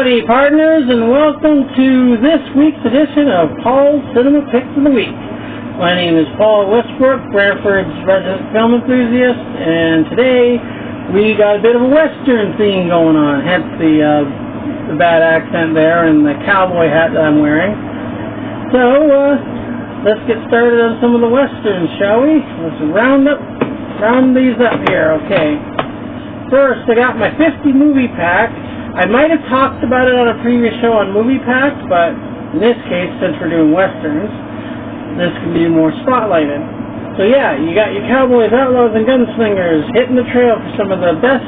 Howdy, partners, and welcome to this week's edition of Paul's Cinema Picks of the Week. My name is Paul Westbrook, Brantford's resident film enthusiast, and today we got a bit of a Western theme going on, hence the bad accent there and the cowboy hat that I'm wearing. So, let's get started on some of the Westerns, shall we? Let's round these up here, okay. First, I got my 50 movie pack. I might have talked about it on a previous show on movie packs, but in this case, since we're doing Westerns, this can be more spotlighted. So yeah, you got your cowboys, outlaws, and gunslingers hitting the trail for some of the best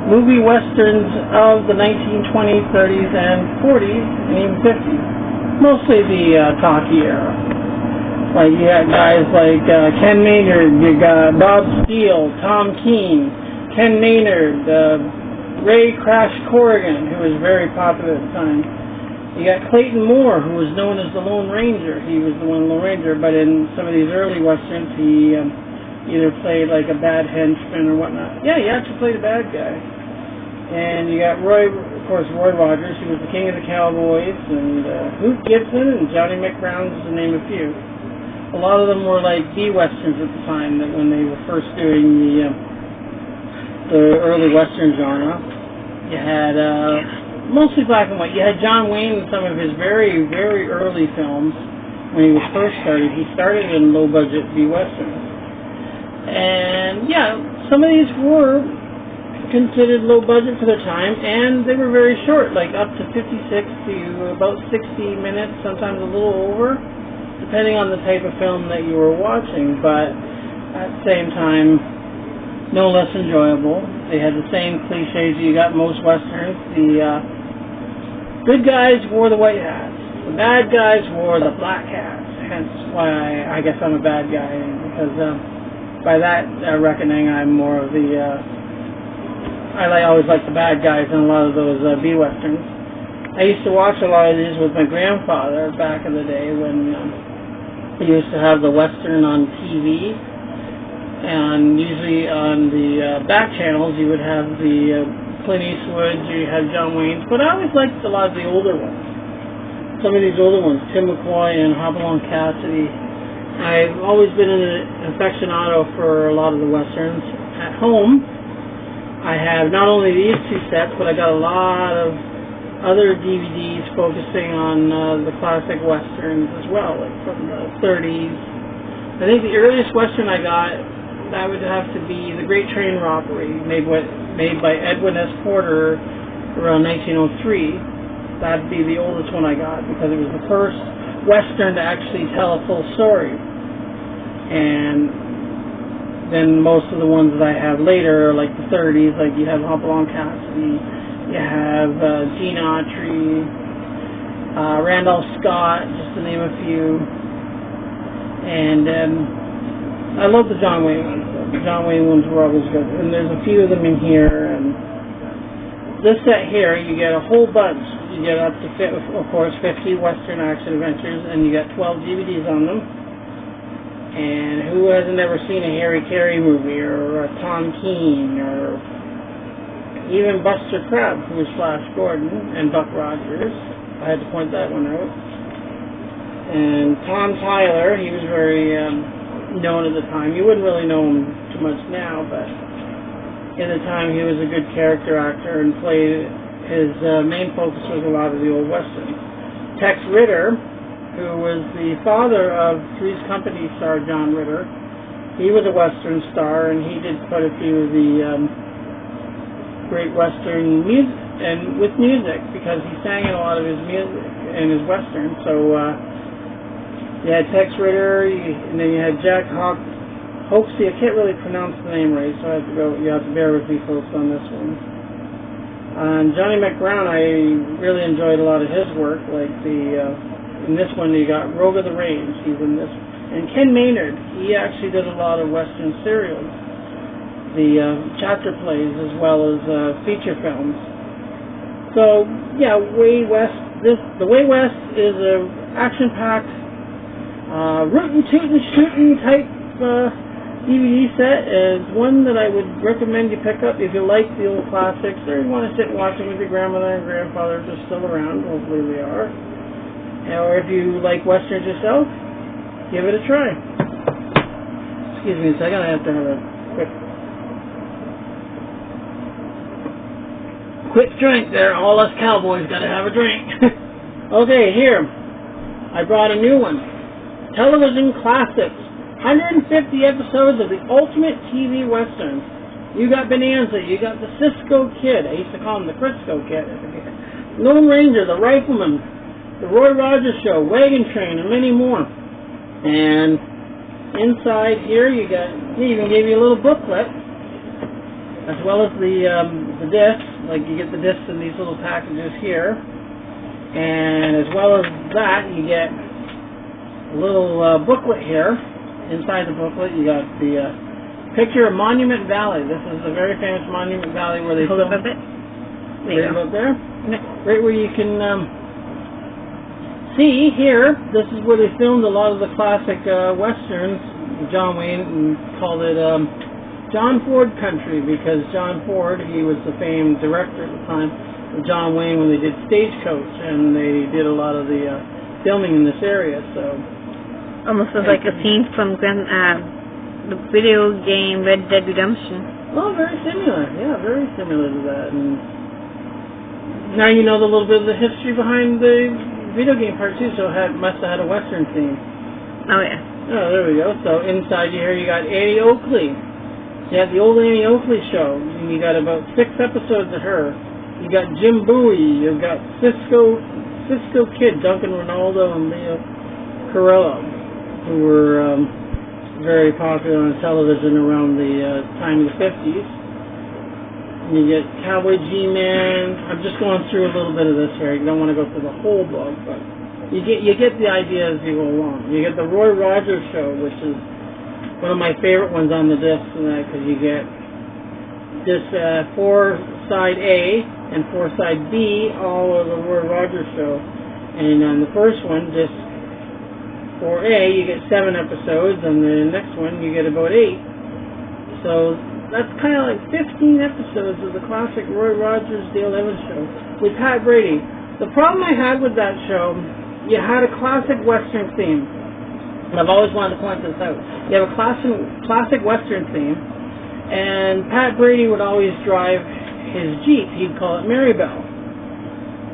movie Westerns of the 1920s, 30s, and 40s, and even 50s. Mostly the talkie era. Like, you got guys like Ken Maynard, you got Bob Steele, Tom Keene, Ken Maynard, Ray Crash Corrigan, who was very popular at the time. You got Clayton Moore, who was known as the Lone Ranger. He was the one Lone Ranger, but in some of these early Westerns, he either played like a bad henchman or whatnot. Yeah, he actually played a bad guy. And you got Roy Rogers, who was the king of the cowboys, and Hoot Gibson and Johnny McBrown, to name a few. A lot of them were like B-Westerns at the time, that when they were first doing the early Western genre. You had mostly black and white. You had John Wayne in some of his very, very early films when he was first started. He started in low-budget B-Westerns. And, yeah, some of these were considered low-budget for their time, and they were very short, like up to 56 to about 60 minutes, sometimes a little over, depending on the type of film that you were watching. But at the same time, no less enjoyable. They had the same cliches you got in most Westerns. The good guys wore the white hats. The bad guys wore the black hats. Hence why I guess I'm a bad guy, because by that reckoning, I'm more of the... I always liked the bad guys in a lot of those B-Westerns. I used to watch a lot of these with my grandfather back in the day when he used to have the Western on TV. And usually on the back channels, you would have the Clint Eastwoods, you had John Wayne's, but I always liked a lot of the older ones. Some of these older ones, Tim McCoy and Hopalong Cassidy. I've always been an aficionado for a lot of the Westerns. At home, I have not only these two sets, but I got a lot of other DVDs focusing on the classic Westerns as well, like from the 30s. I think the earliest Western I got, that would have to be The Great Train Robbery, made by Edwin S. Porter around 1903. That'd be the oldest one I got, because it was the first Western to actually tell a full story. And then most of the ones that I have later are like the 30s, like you have Hopalong Cassidy, you have Gene Autry, Randolph Scott, just to name a few. And I love the John Wayne ones. The John Wayne ones were always good. And there's a few of them in here. And this set here, you get a whole bunch. You get up to, of course, 50 Western action adventures, and you got 12 DVDs on them. And who hasn't ever seen a Harry Carey movie, or a Tom Keene, or even Buster Crabbe, who was Flash Gordon, and Buck Rogers. I had to point that one out. And Tom Tyler, he was very... known at the time. You wouldn't really know him too much now, but in the time he was a good character actor and played, his main focus was a lot of the old Westerns. Tex Ritter, who was the father of Three's Company star John Ritter, he was a Western star, and he did quite a few of the great Western music, and with music, because he sang in a lot of his music and his Western. So you had Tex Ritter, and then you had Jack Hoaxie. I can't really pronounce the name right, so you have to bear with me, folks, on this one. And Johnny McBrown, I really enjoyed a lot of his work. Like in this one, you got Rogue of the Range. He's in this. And Ken Maynard, he actually did a lot of Western serials, the chapter plays as well as feature films. So yeah, Way West. The Way West is a action-packed, rootin' tootin' shootin' type DVD set is one that I would recommend you pick up if you like the old classics or you want to sit and watch them with your grandmother and grandfather if they're still around. Hopefully they are. Or if you like westerns yourself, give it a try. Excuse me a second, I have to have a quick drink there. All us cowboys got to have a drink. Okay, here. I brought a new one. Television Classics. 150 episodes of the ultimate TV Western. You got Bonanza, you got the Cisco Kid, I used to call him the Crisco Kid, Lone Ranger, the Rifleman, the Roy Rogers Show, Wagon Train, and many more. And inside here you got, he even gave you a little booklet, as well as the discs, like you get the discs in these little packages here. And as well as that, you get a little booklet here. Inside the booklet, you got the picture of Monument Valley. This is a very famous Monument Valley where they hold up a bit. There you go. Right there. Right where you can see here. This is where they filmed a lot of the classic westerns. John Wayne called it John Ford Country because John Ford, he was the famed director at the time of John Wayne when they did Stagecoach, and they did a lot of the filming in this area. So. Almost as like a scene from the video game Red Dead Redemption. Oh, very similar. Yeah, very similar to that. And now you know a little bit of the history behind the video game part too, so it must have had a Western theme. Oh, yeah. Oh, there we go. So inside here you got Annie Oakley. You have the old Annie Oakley show. And you got about 6 episodes of her. You got Jim Bowie. You've got Cisco Kid, Duncan Ronaldo, and Leo Carello, who were very popular on television around the time of the 50s. And you get Cowboy G-Man. I'm just going through a little bit of this here. You don't want to go through the whole book, but you get the idea as you go along. You get the Roy Rogers Show, which is one of my favorite ones on the disc, because you get this 4-side A and 4-side B, all of the Roy Rogers Show. And on the first one, disc 4A, you get 7 episodes, and the next one you get about 8. So that's kind of like 15 episodes of the classic Roy Rogers, Dale Evans Show with Pat Brady. The problem I had with that show, you had a classic Western theme. And I've always wanted to point this out. You have a classic Western theme, and Pat Brady would always drive his Jeep. He'd call it Marybelle.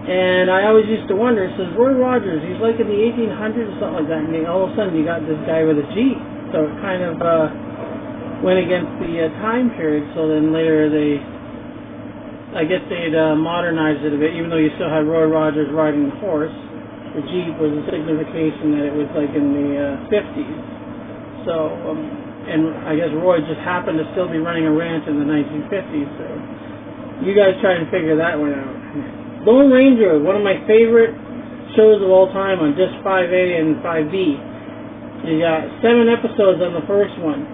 And I always used to wonder, it says, Roy Rogers, he's like in the 1800s or something like that, and all of a sudden you got this guy with a Jeep. So it kind of went against the time period, so then later I guess they'd modernized it a bit, even though you still had Roy Rogers riding the horse. The Jeep was a signification that it was like in the 50s. So, and I guess Roy just happened to still be running a ranch in the 1950s, so you guys try and figure that one out. Lone Ranger, one of my favorite shows of all time on disc 5A and 5B. You got 7 episodes on the first one.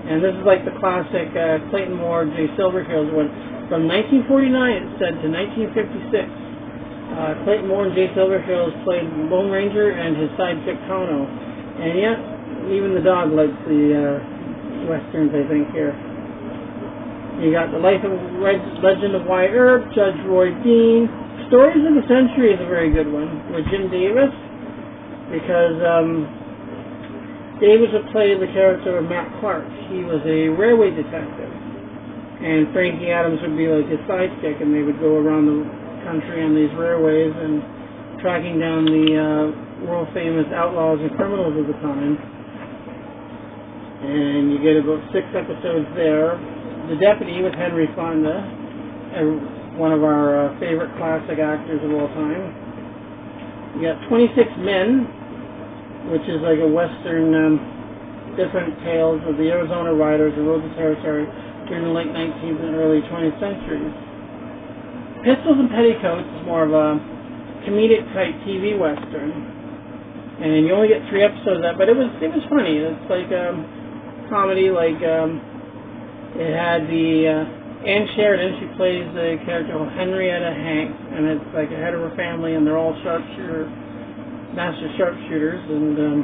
And this is like the classic Clayton Moore, Jay Silverhill's one. From 1949, it said, to 1956. Clayton Moore and Jay Silverhills played Lone Ranger and his sidekick Tono. And yet, even the dog likes the westerns, I think, here. You got The Life and Legend of Wyatt Earp, Judge Roy Dean. Stories of the Century is a very good one with Jim Davis, because Davis would play the character of Matt Clark. He was a railway detective, and Frankie Adams would be like his sidekick, and they would go around the country on these railways and tracking down the world-famous outlaws and criminals of the time. And you get about 6 episodes there. The Deputy with Henry Fonda, one of our favorite classic actors of all time. You got 26 Men, which is like a western, different tales of the Arizona riders who rode the territory during the late 19th and early 20th centuries. Pistols and Petticoats is more of a comedic type TV western, and you only get 3 episodes of that, but it was funny. It's like comedy, like it had the Ann Sheridan. She plays the character called Henrietta Hanks, and it's like a head of her family, and they're all master sharpshooters, and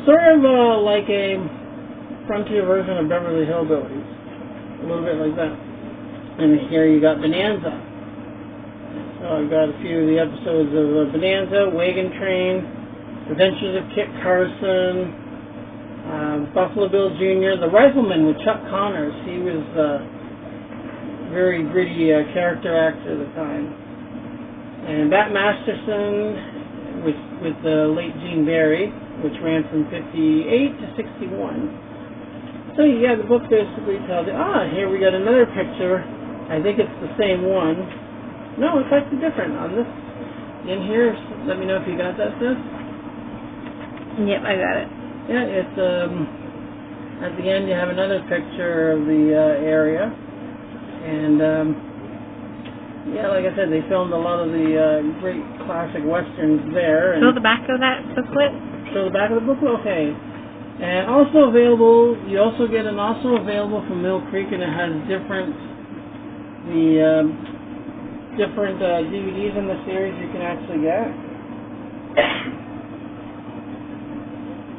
sort of like a frontier version of Beverly Hillbillies. A little bit like that. And here you got Bonanza. So I've got a few of the episodes of Bonanza, Wagon Train, Adventures of Kit Carson, Buffalo Bill Jr., The Rifleman with Chuck Connors. He was a very gritty character actor at the time. And Bat Masterson with the late Gene Barry, which ran from 58 to 61. So yeah, the book basically tells you, here we got another picture. I think it's the same one. No, it's actually different on this. In here, let me know if you got that, sis. Yep, I got it. Yeah, it's, at the end you have another picture of the area. And, yeah, like I said, they filmed a lot of the great classic westerns there. Show the back of that booklet? Show the back of the booklet? Okay. And also available, you also get an also available from Mill Creek, and it has different DVDs in the series you can actually get.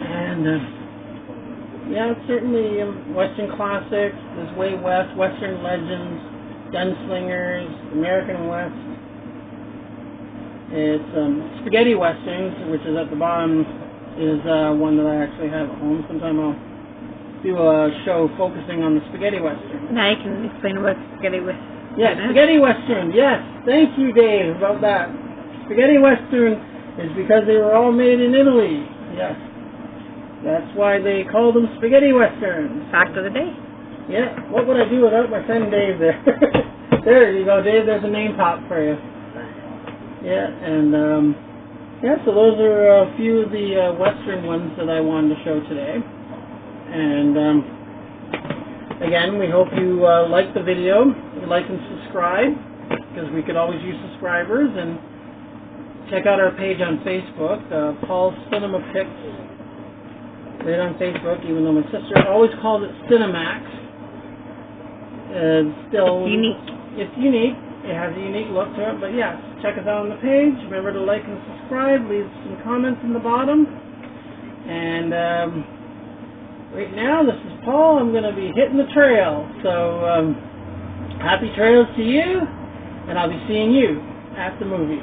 And yeah, it's certainly Western classics. There's Way West, Western Legends, Gunslingers, American West. It's Spaghetti Westerns, which is at the bottom, is one that I actually have at home. Sometime I'll do a show focusing on the Spaghetti Western. Now you can explain what Spaghetti Western. Yes, Spaghetti Western. Yes, thank you, Dave, about that. Spaghetti Western is because they were all made in Italy. Yes, that's why they call them Spaghetti Westerns. Fact of the day. Yeah, what would I do without my friend Dave there? There you go, Dave. There's a name pop for you. Yeah, and yeah, so those are a few of the Western ones that I wanted to show today. And again, we hope you like the video. Like and subscribe, because we could always use subscribers. And check out our page on Facebook, Paul's Cinema Picks, right on Facebook, even though my sister always called it Cinemax. Still, it's unique. It's unique. It has a unique look to it, but yeah, check us out on the page. Remember to like and subscribe. Leave some comments in the bottom. And right now, this is Paul. I'm going to be hitting the trail. So happy trails to you, and I'll be seeing you at the movies.